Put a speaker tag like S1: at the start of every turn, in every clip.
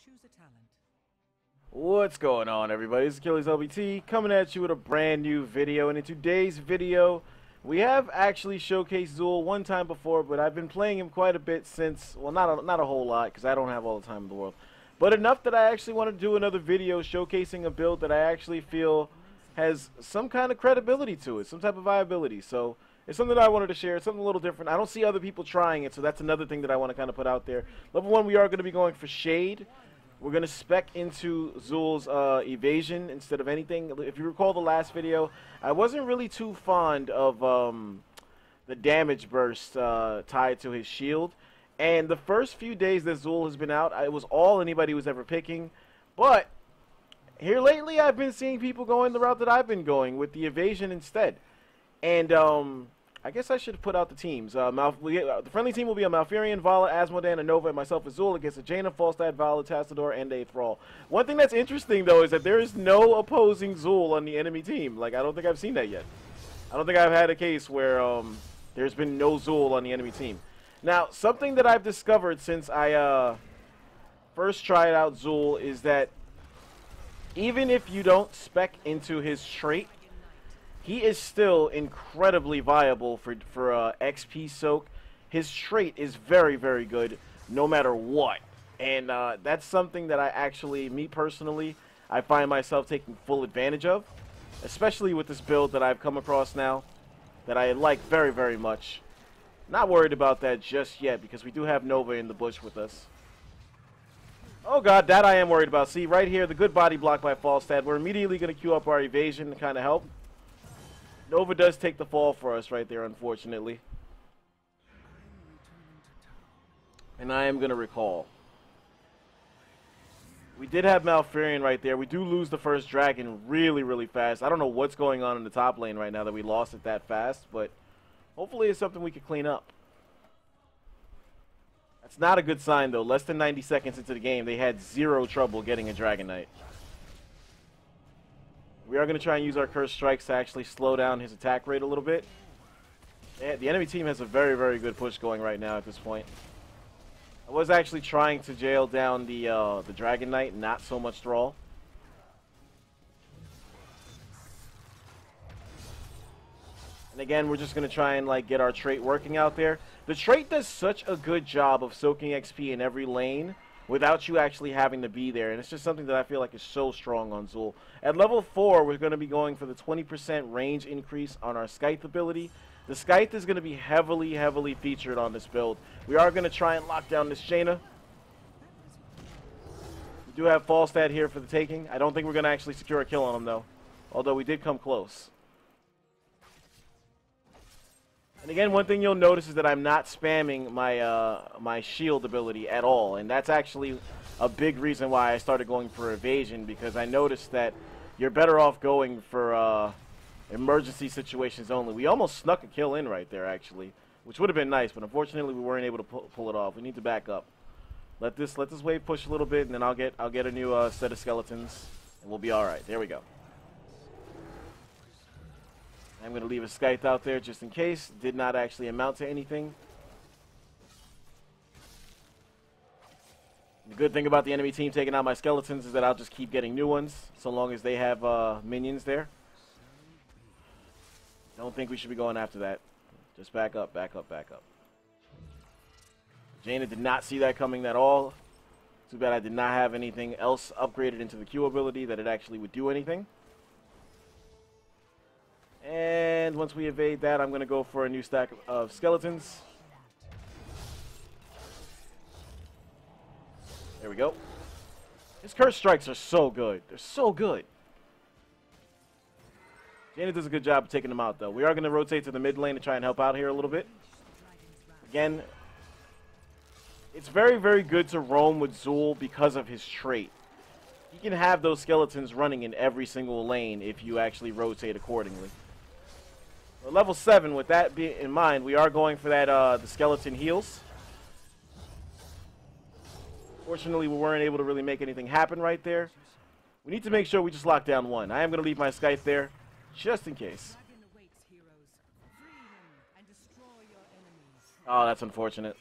S1: Choose a talent.
S2: What's going on, everybody? It's Achilles LBT coming at you with a brand new video. And in today's video, we have actually showcased Zool one time before, but I've been playing him quite a bit since. Well, not a whole lot because I don't have all the time in the world, but enough that I actually want to do another video showcasing a build that I actually feel has some kind of credibility to it, some type of viability. So it's something that I wanted to share. It's something a little different. I don't see other people trying it, so that's another thing that I want to kind of put out there. Level 1, we are going to be going for Shade. We're going to spec into Zool's evasion instead of anything. If you recall the last video, I wasn't really too fond of the damage burst tied to his shield. And the first few days that Zool has been out, it was all anybody was ever picking. But here lately, I've been seeing people going the route that I've been going with the evasion instead. And I guess I should put out the teams. The friendly team will be a Malfurion, Vala, Asmodan, a Nova, and myself as Zool against a Jaina, Falstad, Vala, Tassador, and a Thrall. One thing that's interesting, though, is that there is no opposing Zool on the enemy team. Like, I don't think I've seen that yet. I don't think I've had a case where there's been no Zool on the enemy team. Now, something that I've discovered since I first tried out Zool is that even if you don't spec into his trait, he is still incredibly viable for XP soak. His trait is very, very good no matter what. And that's something that I actually, me personally, I find myself taking full advantage of. Especially with this build that I've come across now that I like very, very much. Not worried about that just yet because we do have Nova in the bush with us. Oh god, that I am worried about. See, right here, the good body block by Falstad. We're immediately going to queue up our evasion to kind of help. Nova does take the fall for us right there, unfortunately. And I am going to recall. We did have Malfurion right there. We do lose the first dragon really, really fast. I don't know what's going on in the top lane right now that we lost it that fast, but hopefully it's something we can clean up. That's not a good sign, though. Less than 90 seconds into the game, they had zero trouble getting a Dragon Knight. We are going to try and use our Cursed Strikes to actually slow down his attack rate a little bit. The enemy team has a very, very good push going right now at this point. I was actually trying to jail down the Dragon Knight, not so much Thrall. And again, we're just going to try and like get our trait working out there. The trait does such a good job of soaking XP in every lane without you actually having to be there. And it's just something that I feel like is so strong on Zool. At level 4, we're going to be going for the 20% range increase on our Scythe ability. The Scythe is going to be heavily, heavily featured on this build. We are going to try and lock down this Jaina. We do have Falstad here for the taking. I don't think we're going to actually secure a kill on him, though. Although we did come close. And again, one thing you'll notice is that I'm not spamming my my shield ability at all, and that's actually a big reason why I started going for evasion, because I noticed that you're better off going for emergency situations only. We almost snuck a kill in right there, actually, which would have been nice, but unfortunately we weren't able to pull it off. We need to back up. Let this wave push a little bit, and then I'll get a new set of skeletons, and we'll be all right. There we go. I'm going to leave a Scythe out there just in case. Did not actually amount to anything. The good thing about the enemy team taking out my skeletons is that I'll just keep getting new ones so long as they have minions there. Don't think we should be going after that. Just back up, back up, back up. Jaina did not see that coming at all. Too bad I did not have anything else upgraded into the Q ability that it actually would do anything. And once we evade that, I'm going to go for a new stack of skeletons. There we go. His Cursed Strikes are so good. They're so good. Jaina does a good job of taking them out, though. We are going to rotate to the mid lane to try and help out here a little bit. Again, it's very, very good to roam with Zool because of his trait. You can have those skeletons running in every single lane if you actually rotate accordingly. Well, level 7, with that in mind, we are going for that the skeleton heals. Fortunately, we weren't able to really make anything happen right there. We need to make sure we just lock down one. I am going to leave my Scythe there, just in case. Oh, that's unfortunate.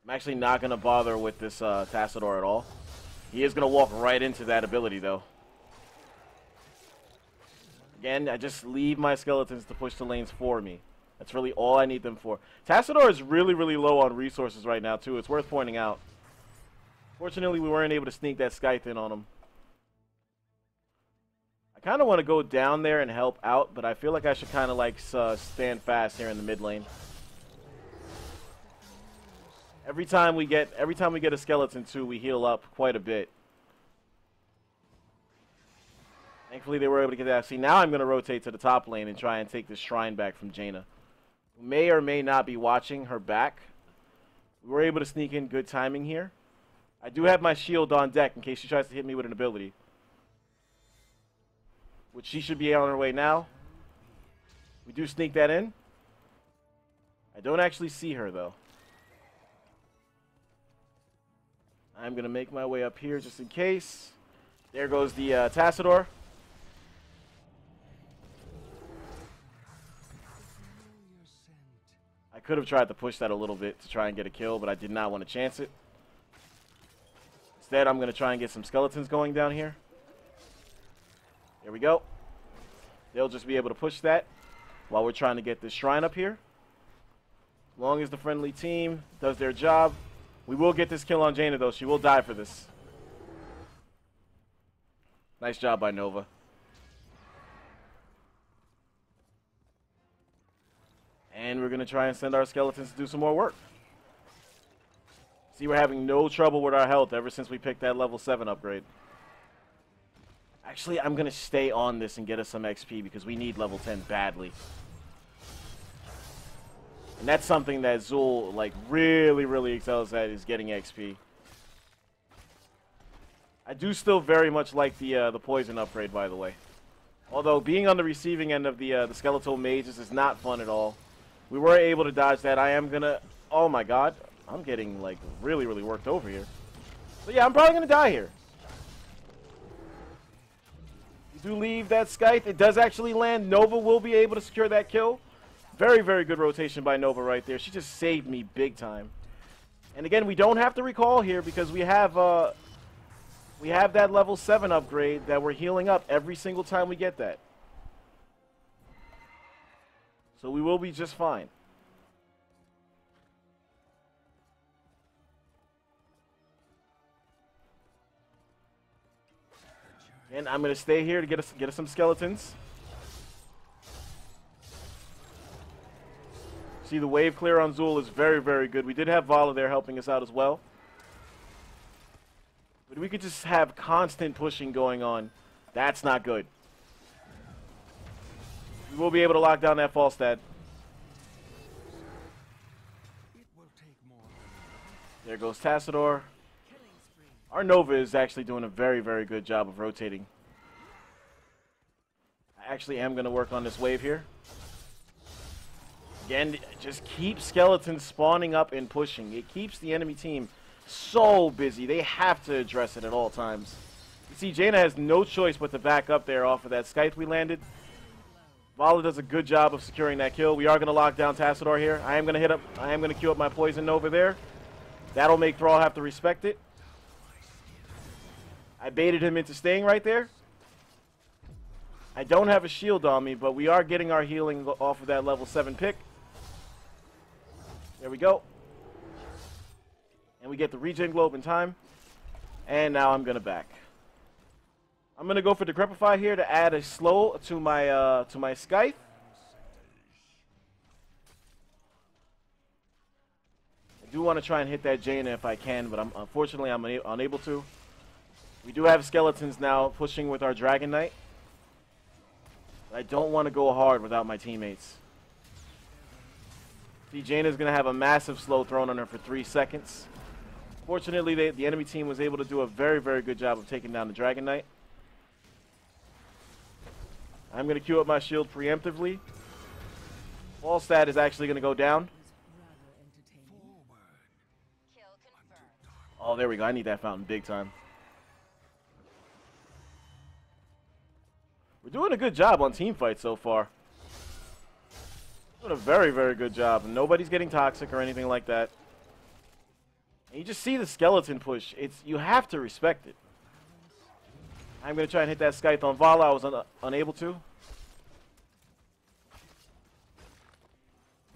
S2: I'm actually not going to bother with this Tassador at all. He is going to walk right into that ability, though. Again, I just leave my skeletons to push the lanes for me. That's really all I need them for. Tassador is really, really low on resources right now, too. It's worth pointing out. Fortunately, we weren't able to sneak that Scythe in on him. I kind of want to go down there and help out, but I feel like I should kind of like stand fast here in the mid lane. Every time we get a skeleton too, we heal up quite a bit. Thankfully, they were able to get that. See, now I'm going to rotate to the top lane and try and take this shrine back from Jaina, who may or may not be watching her back. We were able to sneak in good timing here. I do have my shield on deck in case she tries to hit me with an ability, which she should be on her way now. We do sneak that in. I don't actually see her, though. I'm going to make my way up here just in case. There goes the Tassador. I could have tried to push that a little bit to try and get a kill, but I did not want to chance it. Instead, I'm going to try and get some skeletons going down here. There we go. They'll just be able to push that while we're trying to get this shrine up here. As long as the friendly team does their job. We will get this kill on Jaina, though. She will die for this. Nice job by Nova. And we're going to try and send our skeletons to do some more work. See, we're having no trouble with our health ever since we picked that level 7 upgrade. Actually, I'm going to stay on this and get us some XP because we need level 10 badly. And that's something that Zul, like, really, really excels at, is getting XP. I do still very much like the poison upgrade, by the way. Although, being on the receiving end of the skeletal mages is not fun at all. We were able to dodge that. I am going to... Oh, my God. I'm getting, like, really, really worked over here. So, yeah, I'm probably going to die here. You do leave that Scythe. It does actually land. Nova will be able to secure that kill. Very, very good rotation by Nova right there. She just saved me big time. And again, we don't have to recall here because we have that level 7 upgrade that we're healing up every single time we get that. So we will be just fine. And I'm going to stay here to get us some skeletons. See, the wave clear on Zul is very, very good. We did have Vala there helping us out as well. But we could just have constant pushing going on. That's not good. We will be able to lock down that Falstad. There goes Tassador. Our Nova is actually doing a very, very good job of rotating. I actually am going to work on this wave here. Again, just keep skeletons spawning up and pushing. It keeps the enemy team so busy. They have to address it at all times. You see, Jaina has no choice but to back up there off of that Scythe we landed. Vala does a good job of securing that kill. We are going to lock down Tassador here. I am going to queue up my Poison Nova there. That'll make Thrall have to respect it. I baited him into staying right there. I don't have a shield on me, but we are getting our healing off of that level 7 pick. There we go. And we get the regen globe in time. And now I'm going to back. I'm going to go for Decrepify here to add a slow to my Scythe. I do want to try and hit that Jaina if I can, but unfortunately I'm unable to. We do have skeletons now pushing with our Dragon Knight. I don't want to go hard without my teammates. See, Jaina's going to have a massive slow thrown on her for 3 seconds. Fortunately, the enemy team was able to do a very, very good job of taking down the Dragon Knight. I'm going to queue up my shield preemptively. Falstad is actually going to go down. Oh, there we go. I need that fountain big time. We're doing a good job on team fights so far. Doing a very, very good job. Nobody's getting toxic or anything like that. And you just see the skeleton push. You have to respect it. I'm going to try and hit that Scythe on Vala. I was unable to.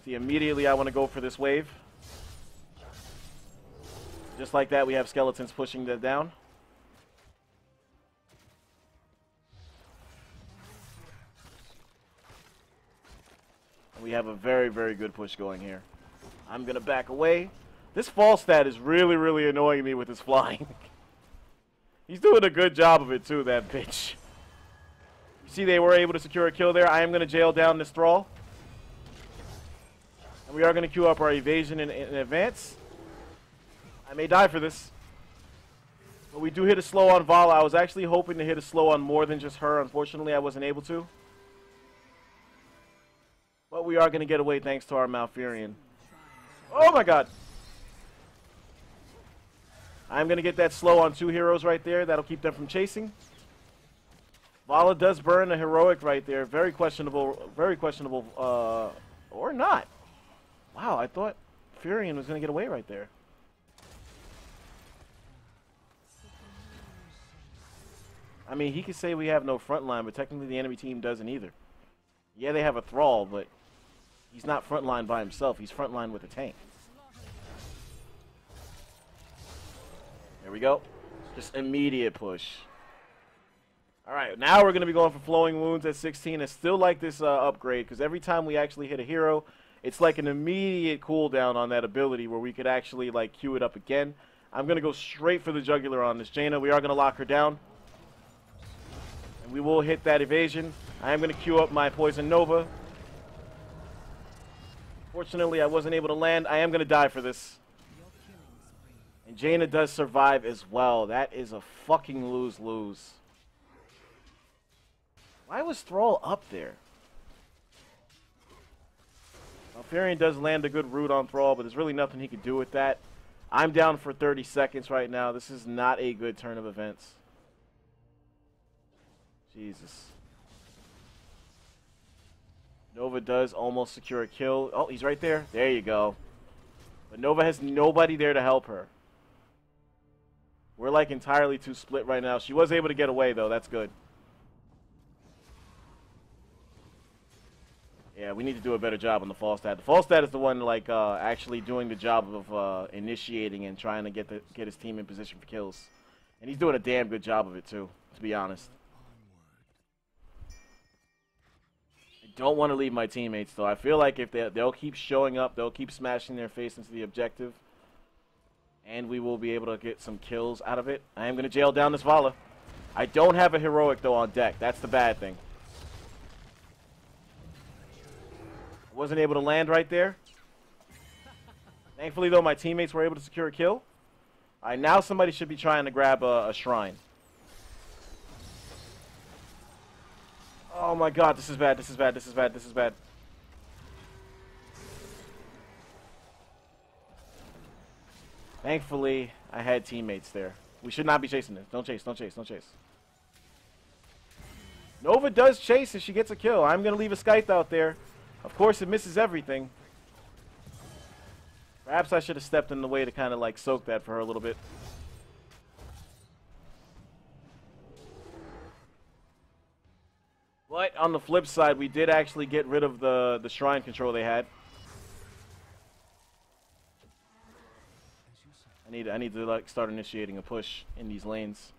S2: See, immediately I want to go for this wave. Just like that, we have skeletons pushing that down. And we have a very, very good push going here. I'm going to back away. This fall stat is really, really annoying me with his flying. He's doing a good job of it too, that bitch. You see they were able to secure a kill there. I am going to jail down this Thrall. And we are going to queue up our evasion in advance. I may die for this. But we do hit a slow on Vala. I was actually hoping to hit a slow on more than just her. Unfortunately, I wasn't able to. But we are going to get away thanks to our Malfurion. Oh my god. I'm going to get that slow on 2 heroes right there. That'll keep them from chasing. Vala does burn a heroic right there. Very questionable, or not. Wow, I thought Furion was going to get away right there. I mean, he could say we have no front line, but technically the enemy team doesn't either. Yeah, they have a Thrall, but he's not front line by himself. He's front line with a tank. There we go. Just immediate push. Alright, now we're going to be going for Flowing Wounds at 16. I still like this upgrade, because every time we actually hit a hero, it's like an immediate cooldown on that ability where we could actually like queue it up again. I'm going to go straight for the jugular on this Jaina. We are going to lock her down. And we will hit that evasion. I am going to queue up my Poison Nova. Fortunately, I wasn't able to land. I am going to die for this. And Jaina does survive as well. That is a fucking lose-lose. Why was Thrall up there? Malfurion does land a good root on Thrall, but there's really nothing he could do with that. I'm down for 30 seconds right now. This is not a good turn of events. Jesus. Nova does almost secure a kill. Oh, he's right there. There you go. But Nova has nobody there to help her. We're like entirely too split right now. She was able to get away, though. That's good. Yeah, we need to do a better job on the Falstad. The Falstad is the one like actually doing the job of initiating and trying to get his team in position for kills. And he's doing a damn good job of it, too, to be honest. I don't want to leave my teammates, though. I feel like if they'll keep showing up, they'll keep smashing their face into the objective. And we will be able to get some kills out of it. I am going to jail down this Vala. I don't have a heroic, though, on deck. That's the bad thing. Wasn't able to land right there. Thankfully, though, my teammates were able to secure a kill. All right, now somebody should be trying to grab a shrine. Oh, my God. This is bad. This is bad. This is bad. This is bad. Thankfully, I had teammates there. We should not be chasing this. Don't chase, don't chase, don't chase. Nova does chase if she gets a kill. I'm going to leave a Scythe out there. Of course, it misses everything. Perhaps I should have stepped in the way to kind of like soak that for her a little bit. But on the flip side, we did actually get rid of the shrine control they had. I need to like start initiating a push in these lanes.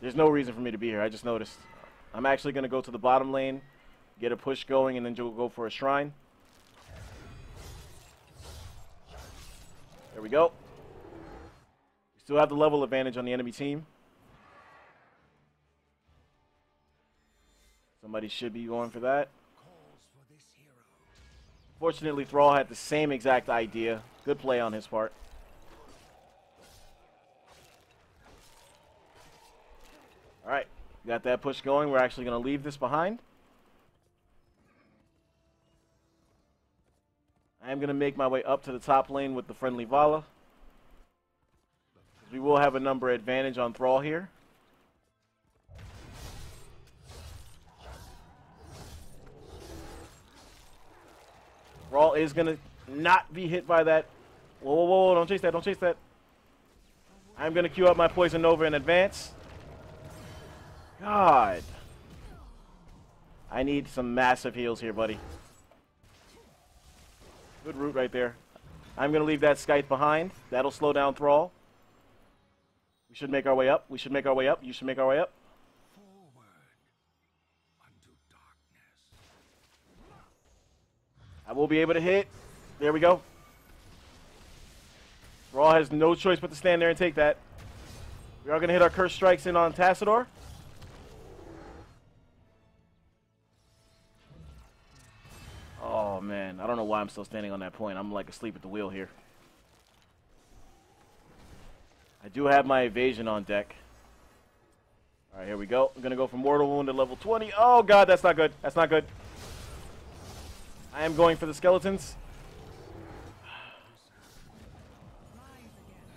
S2: There's no reason for me to be here. I just noticed. I'm actually going to go to the bottom lane, get a push going, and then go for a shrine. There we go. We still have the level advantage on the enemy team. Somebody should be going for that. Fortunately, Thrall had the same exact idea. Good play on his part. Alright, got that push going. We're actually going to leave this behind. I am going to make my way up to the top lane with the friendly Vala. We will have a number advantage on Thrall here. Thrall is going to not be hit by that. Whoa, whoa, whoa, don't chase that, don't chase that. I'm going to queue up my Poison Nova in advance. God. I need some massive heals here, buddy. Good root right there. I'm going to leave that Scythe behind. That'll slow down Thrall. We should make our way up. We should make our way up. You should make our way up.
S1: Forward unto darkness.
S2: I will be able to hit. There we go. Thrall has no choice but to stand there and take that. We are going to hit our Curse Strikes in on Tassador. Oh, man. I don't know why I'm still standing on that point. I'm like asleep at the wheel here. I do have my evasion on deck. All right, here we go. I'm going to go from Mortal Wound to level 20. Oh, God, that's not good. That's not good. I am going for the skeletons.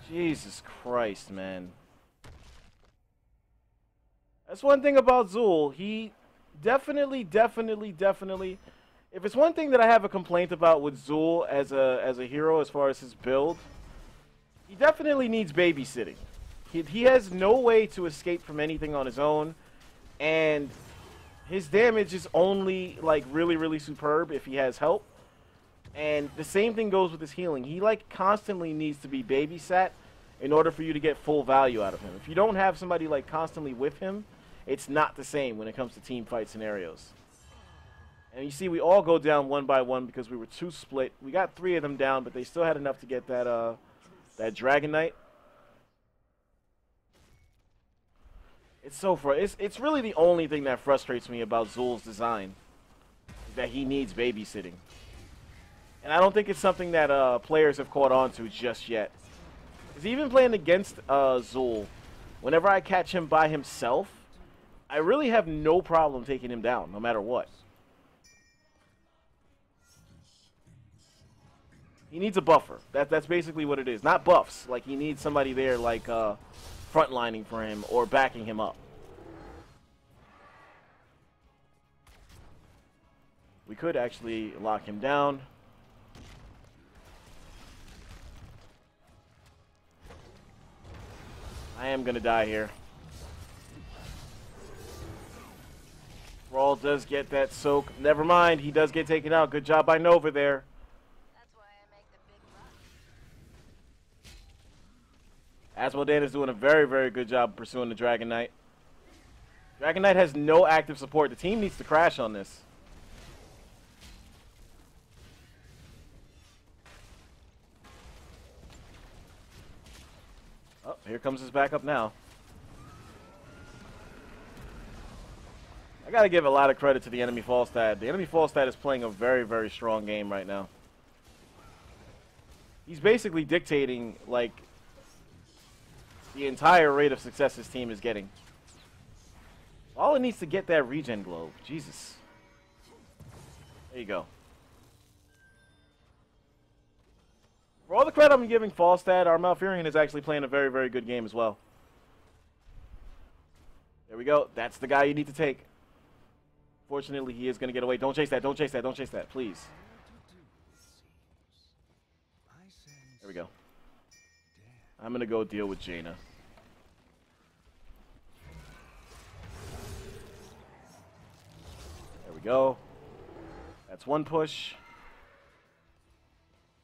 S2: Jesus Christ, man. That's one thing about Zul. He definitely. If it's one thing that I have a complaint about with Zul as a hero, as far as his build, he definitely needs babysitting. He has no way to escape from anything on his own, and his damage is only like really superb if he has help. And the same thing goes with his healing. He like constantly needs to be babysat in order for you to get full value out of him. If you don't have somebody like constantly with him, it's not the same when it comes to team fight scenarios. And you see we all go down one by one because we were too split. We got 3 of them down, but they still had enough to get that that Dragon Knight. It's really the only thing that frustrates me about Zul's design, is that he needs babysitting. And I don't think it's something that players have caught on to just yet. Because even playing against Zul, whenever I catch him by himself, I really have no problem taking him down, no matter what. He needs a buffer. That's basically what it is. Not buffs. Like, he needs somebody there, like, frontlining for him or backing him up. We could actually lock him down. I am going to die here. Thrall does get that soak. Never mind. He does get taken out. Good job by Nova there. Asmodean is doing a very good job pursuing the Dragon Knight. Dragon Knight has no active support. The team needs to crash on this. Oh, here comes his backup now. I gotta give a lot of credit to the enemy Falstad. The enemy Falstad is playing a very strong game right now. He's basically dictating, like, the entire rate of success his team is getting. All it needs to get that regen globe. Jesus. There you go. For all the credit I'm giving Falstad, our Malfurion is actually playing a very good game as well. There we go. That's the guy you need to take. Fortunately, he is going to get away. Don't chase that. Don't chase that. Don't chase that. Please. There we go. I'm going to go deal with Jaina. There we go. That's one push.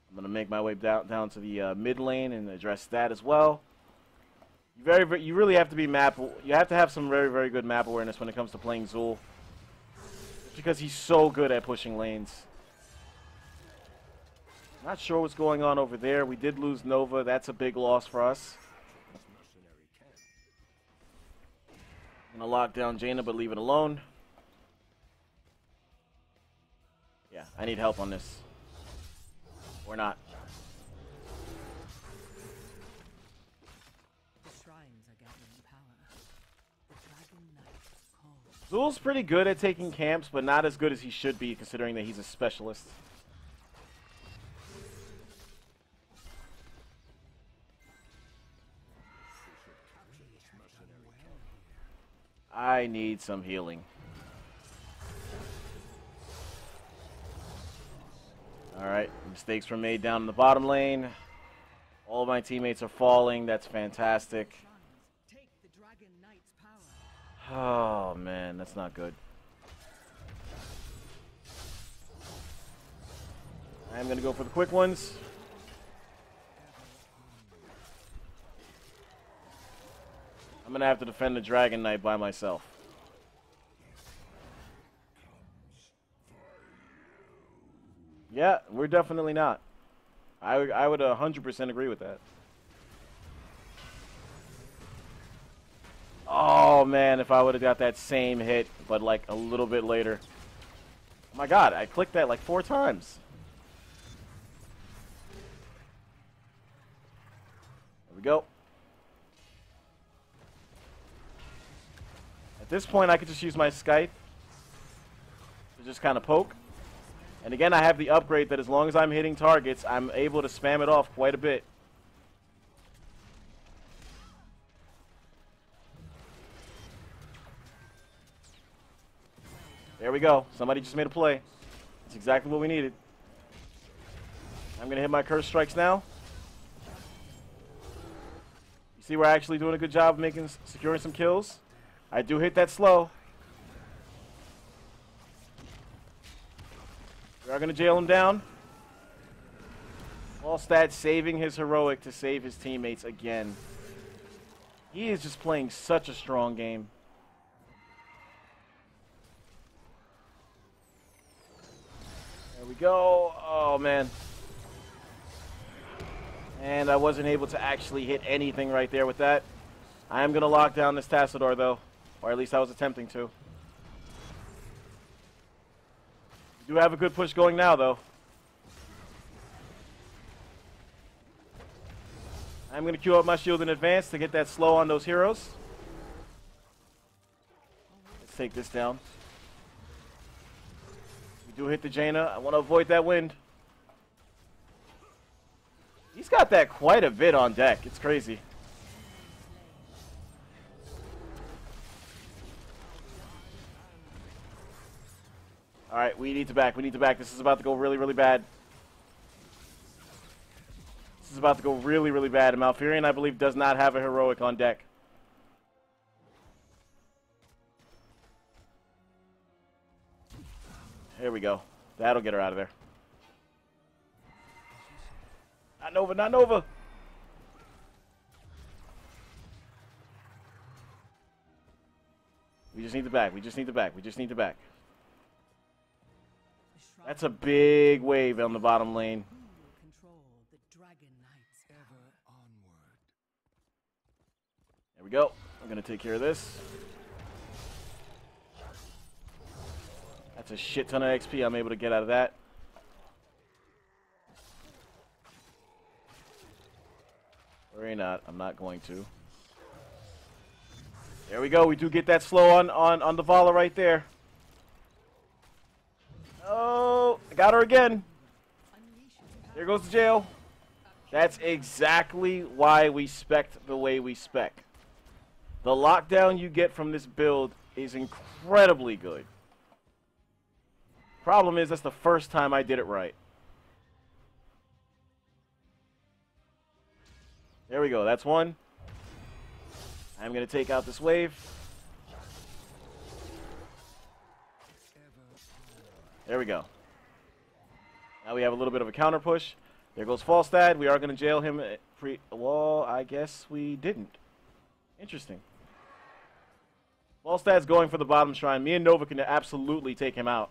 S2: I'm going to make my way down to the mid lane and address that as well. You really have to be you have to have some very good map awareness when it comes to playing Zul. Because he's so good at pushing lanes. Not sure what's going on over there. We did lose Nova. That's a big loss for us. I'm going to lock down Jaina, but leave it alone. Yeah, I need help on this. Or not. Zul's pretty good at taking camps, but not as good as he should be, considering that he's a specialist. I need some healing. Alright, mistakes were made down in the bottom lane. All of my teammates are falling. That's fantastic. Oh, man. That's not good. I'm going to go for the quick ones. I'm going to have to defend the Dragon Knight by myself. Yeah, we're definitely not. I would 100% agree with that. Oh, man, if I would have got that same hit, but like a little bit later. Oh my god, I clicked that like 4 times. There we go. At this point, I could just use my Scythe to just kind of poke. And again, I have the upgrade that as long as I'm hitting targets, I'm able to spam it off quite a bit. There we go. Somebody just made a play. That's exactly what we needed. I'm going to hit my curse strikes now. You see we're actually doing a good job of securing some kills. I do hit that slow. We are going to jail him down. Falstad saving his heroic to save his teammates again. He is just playing such a strong game. There we go. Oh, man. And I wasn't able to actually hit anything right there with that. I am going to lock down this Tassador, though. Or at least I was attempting to. We do have a good push going now, though. I'm going to queue up my shield in advance to get that slow on those heroes. Let's take this down. We do hit the Jaina. I want to avoid that wind. He's got that quite a bit on deck. It's crazy. Alright, we need to back. We need to back. This is about to go really, really bad. This is about to go really, really bad. And Malfurion, I believe, does not have a heroic on deck. Here we go. That'll get her out of there. Not Nova, not Nova! We just need to back. We just need to back. We just need to back. That's a big wave on the bottom lane. There we go. I'm going to take care of this. That's a shit ton of XP I'm able to get out of that. Worry not. I'm not going to. There we go. We do get that slow on the Vala right there. Oh, I got her again. There goes the jail. That's exactly why we spec the way we spec. The lockdown you get from this build is incredibly good. Problem is, that's the first time I did it right. There we go. That's one. I'm going to take out this wave. There we go. Now we have a little bit of a counter push. There goes Falstad. We are going to jail him. Well, I guess we didn't. Interesting. Falstad's going for the bottom shrine. Me and Nova can absolutely take him out.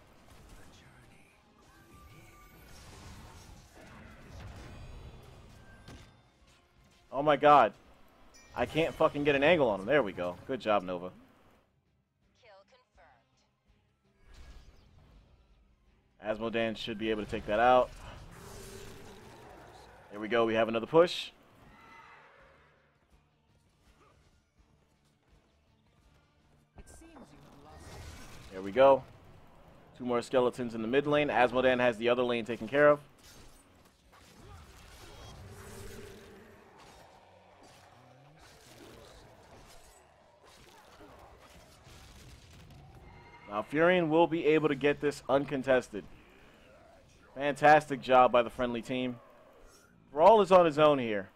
S2: Oh my god. I can't fucking get an angle on him. There we go. Good job, Nova. Asmodan should be able to take that out. There we go. We have another push. There we go. 2 more skeletons in the mid lane. Asmodan has the other lane taken care of. Now Furion will be able to get this uncontested. Fantastic job by the friendly team. Brawl is on his own here.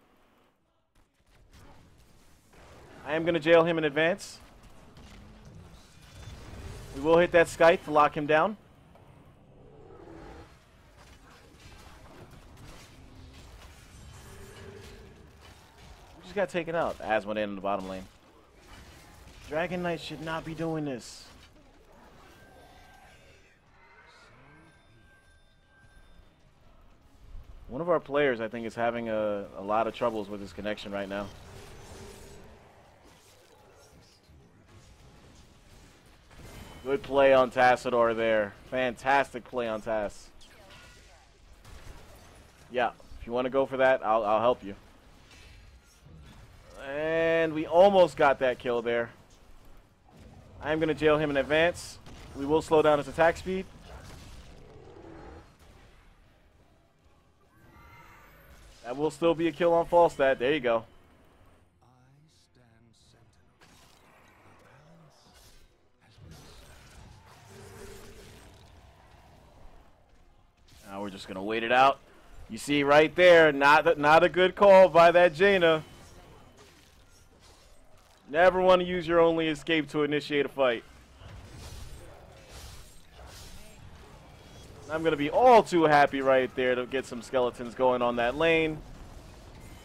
S2: I am going to jail him in advance. We will hit that Scythe to lock him down. We just got taken out. Asmodan in the bottom lane. Dragon Knight should not be doing this. One of our players, I think, is having a lot of troubles with his connection right now. Good play on Tassador there. Fantastic play on Tass. Yeah, if you want to go for that, I'll help you. And we almost got that kill there. I'm going to jail him in advance. We will slow down his attack speed. That will still be a kill on Falstad. There you go. Now we're just going to wait it out. You see right there, not a good call by that Jaina. Never want to use your only escape to initiate a fight. I'm going to be all too happy right there to get some skeletons going on that lane.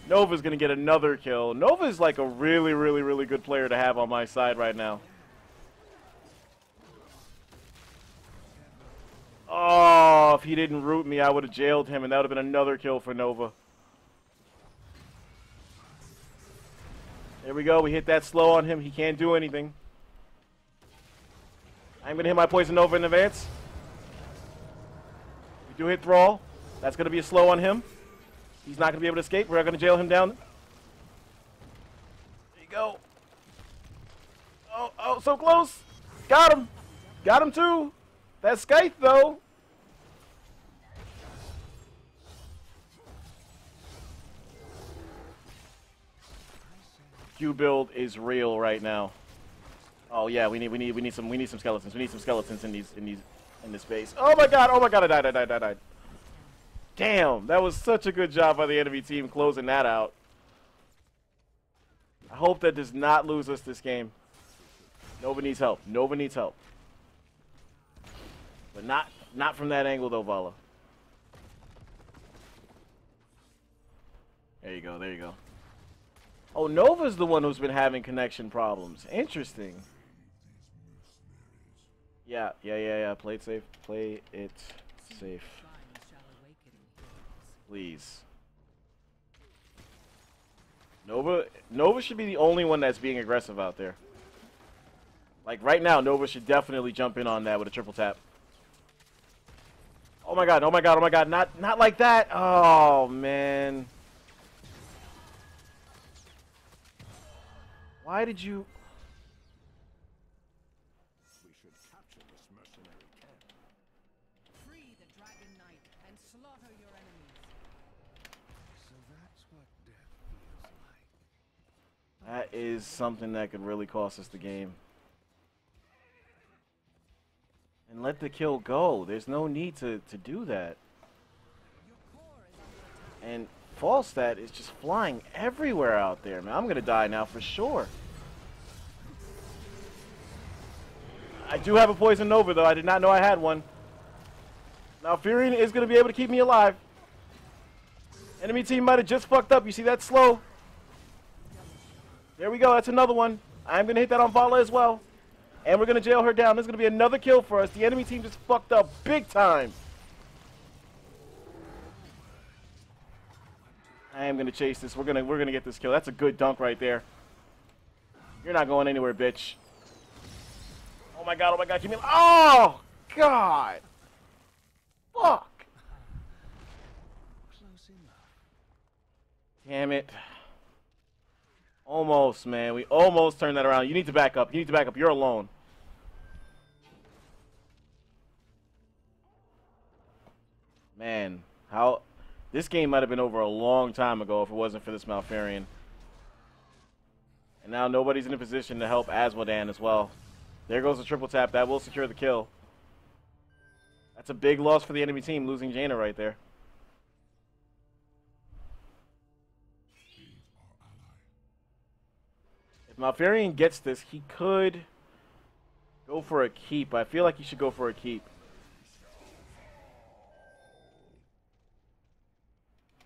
S2: Nova's going to get another kill. Nova's like a really, really, really good player to have on my side right now. Oh, if he didn't root me, I would have jailed him, and that would have been another kill for Nova. There we go. We hit that slow on him. He can't do anything. I'm going to hit my Poison Nova in advance. We do hit Thrall. That's going to be a slow on him. He's not going to be able to escape. We're going to jail him down. There you go. Oh, so close. Got him. Got him too. That Scythe, though. Q build is real right now. Oh yeah, we need some skeletons. We need some skeletons in this base. Oh my god, I died. Damn, that was such a good job by the enemy team closing that out. I hope that does not lose us this game. Nova needs help. Nova needs help. But not from that angle though, Vala. There you go, there you go. Oh, Nova's the one who's been having connection problems. Interesting. Yeah. Play it safe. Play it safe. Please. Nova should be the only one that's being aggressive out there. Like right now, Nova should definitely jump in on that with a triple tap. Oh my god, not like that. Oh man. Why did you?
S1: We should capture this mercenary camp.
S3: Free the Dragon Knight and slaughter your enemies.
S1: So that's what death feels like.
S2: That is something that could really cost us the game. And let the kill go. There's no need to do that. And Falstad is just flying everywhere out there, man. I'm gonna die now for sure. I do have a Poison Nova, though. I did not know I had one. Now, Furion is gonna be able to keep me alive. Enemy team might have just fucked up. You see that slow? There we go. That's another one. I'm gonna hit that on Vala as well. And we're gonna jail her down. This is gonna be another kill for us. The enemy team just fucked up big time. I am gonna chase this. We're gonna get this kill. That's a good dunk right there. You're not going anywhere, bitch. Oh my god, give me. Oh god. Fuck.
S1: Close enough.
S2: Damn it. Almost, man. We almost turned that around. You need to back up. You need to back up. You're alone. Man, how this game might have been over a long time ago if it wasn't for this Malfurion. And now nobody's in a position to help Asmodan as well. There goes the triple tap. That will secure the kill. That's a big loss for the enemy team, losing Jaina right there. Malfurion gets this, he could go for a keep. I feel like he should go for a keep.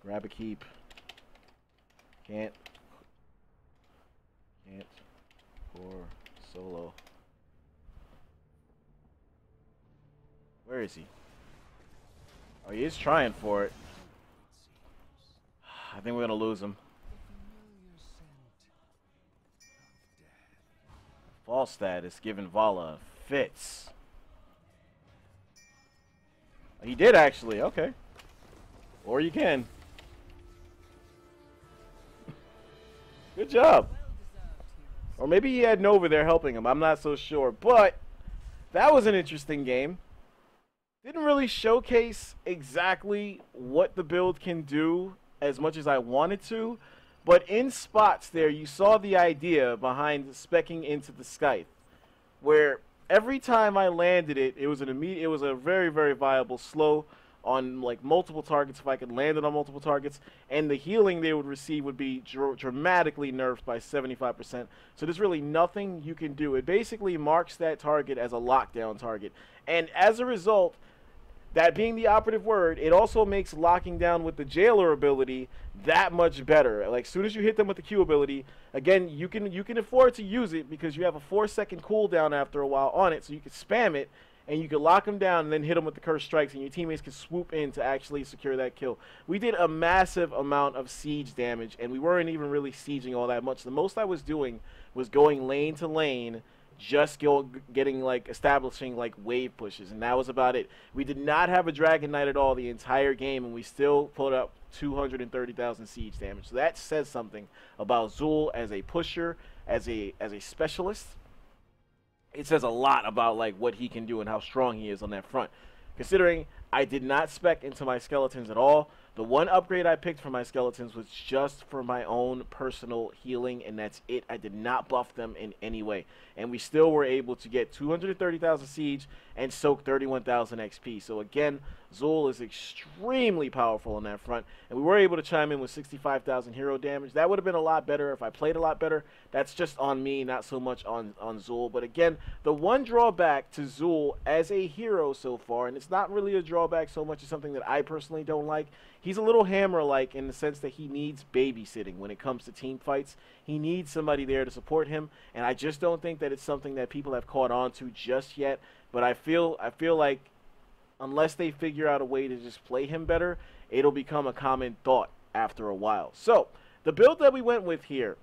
S2: Grab a keep. Can't. Or solo. Where is he? Oh, he is trying for it. I think we're gonna lose him. Fall status given Vala fits. He did actually, okay. Or you can. Good job. Or maybe he had Nova there helping him. I'm not so sure. But that was an interesting game. Didn't really showcase exactly what the build can do as much as I wanted to. But in spots there, you saw the idea behind speccing into the Scythe. Where every time I landed it, it was a very, very viable slow on like multiple targets if I could land it on multiple targets, and the healing they would receive would be dramatically nerfed by 75%. So there's really nothing you can do. It basically marks that target as a lockdown target, and as a result, that being the operative word, it also makes locking down with the jailer ability that much better. Like, as soon as you hit them with the Q ability, again, you can afford to use it because you have a 4-second cooldown after a while on it, so you can spam it and you can lock them down and then hit them with the cursed strikes, and your teammates can swoop in to actually secure that kill. We did a massive amount of siege damage, and we weren't even really sieging all that much. The most I was doing was going lane to lane, just establishing like wave pushes, and that was about it. We did not have a Dragon Knight at all the entire game, and we still put up 230,000 siege damage. So that says something about Zul as a pusher, as a specialist. It says a lot about like what he can do and how strong he is on that front. Considering I did not spec into my skeletons at all, the one upgrade I picked for my skeletons was just for my own personal healing, and that's it. I did not buff them in any way. And we still were able to get 230,000 siege and soak 31,000 XP. So again, Zul is extremely powerful on that front. And we were able to chime in with 65,000 hero damage. That would have been a lot better if I played a lot better. That's just on me, not so much on Zul. But again, the one drawback to Zul as a hero so far, and it's not really a drawback so much as something that I personally don't like, he's a little Hammer-like in the sense that he needs babysitting when it comes to team fights. He needs somebody there to support him, and I just don't think that it's something that people have caught on to just yet. But I feel like unless they figure out a way to just play him better, it'll become a common thought after a while. So the build that we went with here,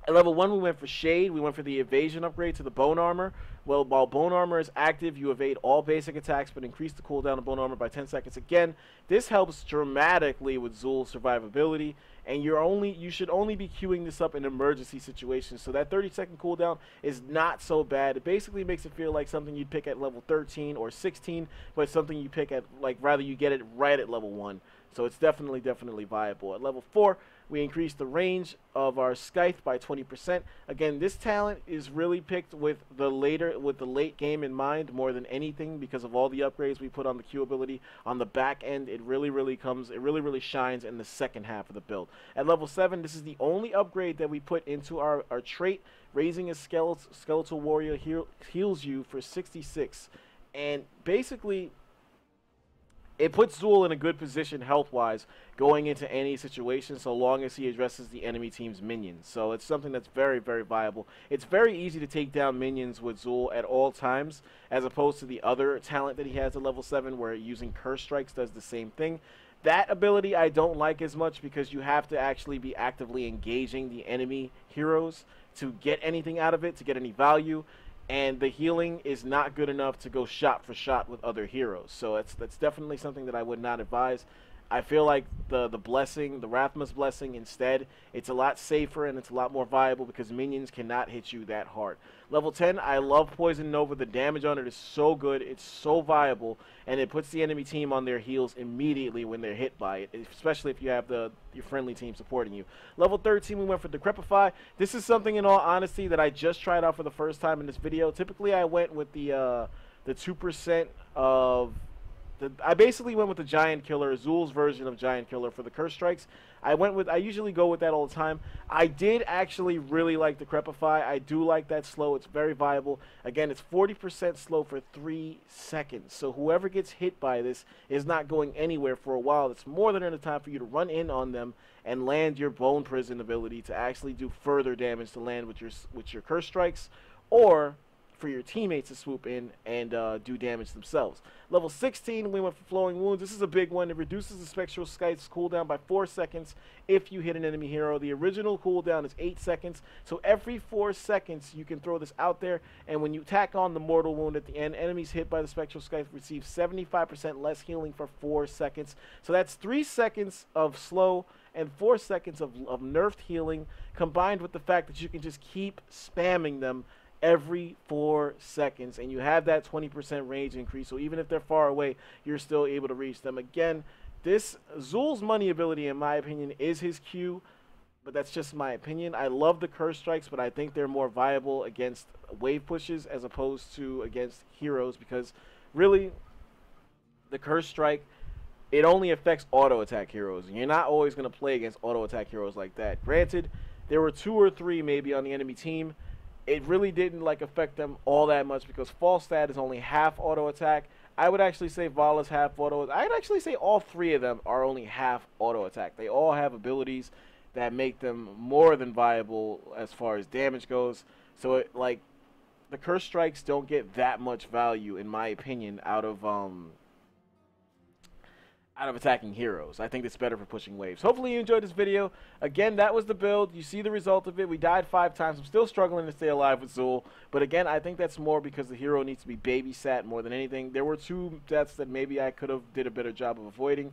S2: at level 1 we went for Shade. We went for the evasion upgrade to the Bone Armor. Well, while Bone Armor is active, you evade all basic attacks but increase the cooldown of Bone Armor by 10 seconds. Again, this helps dramatically with Zul's survivability, and you should only be queuing this up in emergency situations. So that 30-second cooldown is not so bad. It basically makes it feel like something you'd pick at level 13 or 16, but something you pick at, like, rather you get it right at level 1. So it's definitely viable. At level 4, we increased the range of our Scythe by 20%. Again, this talent is really picked with the late game in mind more than anything, because of all the upgrades we put on the Q ability. On the back end, it really shines in the second half of the build. At level 7, this is the only upgrade that we put into our trait. Raising a skeletal warrior heals you for 66. And basically, it puts Zul in a good position health-wise going into any situation, so long as he addresses the enemy team's minions. So it's something that's very viable. It's very easy to take down minions with Zul at all times, as opposed to the other talent that he has at level 7, where using Curse Strikes does the same thing. That ability I don't like as much, because you have to actually be actively engaging the enemy heroes to get anything out of it, to get any value. And the healing is not good enough to go shot for shot with other heroes. So that's definitely something that I would not advise. I feel like the blessing, the Rathma's blessing, instead, it's a lot safer and it's a lot more viable because minions cannot hit you that hard. Level 10, I love Poison Nova. The damage on it is so good, it's so viable, and it puts the enemy team on their heels immediately when they're hit by it, especially if you have your friendly team supporting you. Level 13, we went for Decrepify. This is something, in all honesty, that I just tried out for the first time in this video. Typically, I went with the 2% of I basically went with the Giant Killer, Zul's version of Giant Killer for the Curse Strikes. I usually go with that all the time. I did actually really like the Crepify. I do like that slow. It's very viable. Again, it's 40% slow for 3 seconds. So whoever gets hit by this is not going anywhere for a while. It's more than enough time for you to run in on them and land your Bone Prison ability to actually do further damage to land with your Curse Strikes, or for your teammates to swoop in and do damage themselves. Level 16, we went for Flowing Wounds. This is a big one. It reduces the Spectral Sky's cooldown by 4 seconds if you hit an enemy hero. The original cooldown is 8 seconds, so every 4 seconds you can throw this out there, and when you tack on the Mortal Wound at the end, enemies hit by the Spectral Sky receive 75% less healing for 4 seconds. So that's 3 seconds of slow and 4 seconds of nerfed healing, combined with the fact that you can just keep spamming them every 4 seconds, and you have that 20% range increase, so even if they're far away, you're still able to reach them. Again, this Zul's money ability, in my opinion, is his Q, but that's just my opinion. I love the Curse Strikes, but I think they're more viable against wave pushes as opposed to against heroes, because really, the Curse Strike, it only affects auto attack heroes, and you're not always going to play against auto attack heroes like that. Granted, there were 2 or 3 maybe on the enemy team. It really didn't affect them all that much, because Falstad is only half auto attack. I would actually say Vala's half auto. I'd actually say all 3 of them are only half auto attack. They all have abilities that make them more than viable as far as damage goes. So the Curse Strikes don't get that much value, in my opinion, out of attacking heroes. I think it's better for pushing waves. Hopefully you enjoyed this video. Again, that was the build. You see the result of it. We died 5 times. I'm still struggling to stay alive with Zul. But again, I think that's more because the hero needs to be babysat more than anything. There were 2 deaths that maybe I could have did a better job of avoiding.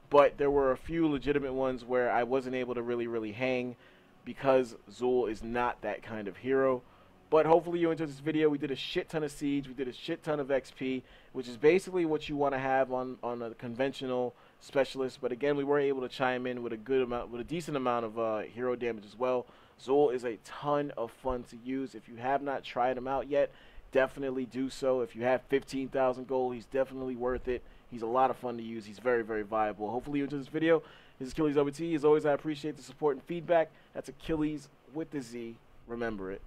S2: But there were a few legitimate ones where I wasn't able to really hang, because Zul is not that kind of hero. But hopefully you enjoyed this video. We did a shit ton of Siege. We did a shit ton of XP, which is basically what you want to have on a conventional specialist. But again, we were able to chime in with a decent amount of hero damage as well. Zul is a ton of fun to use. If you have not tried him out yet, definitely do so. If you have 15,000 gold, he's definitely worth it. He's a lot of fun to use. He's very viable. Hopefully you enjoyed this video. This is Achilles WT. As always, I appreciate the support and feedback. That's Achilles with the Z. Remember it.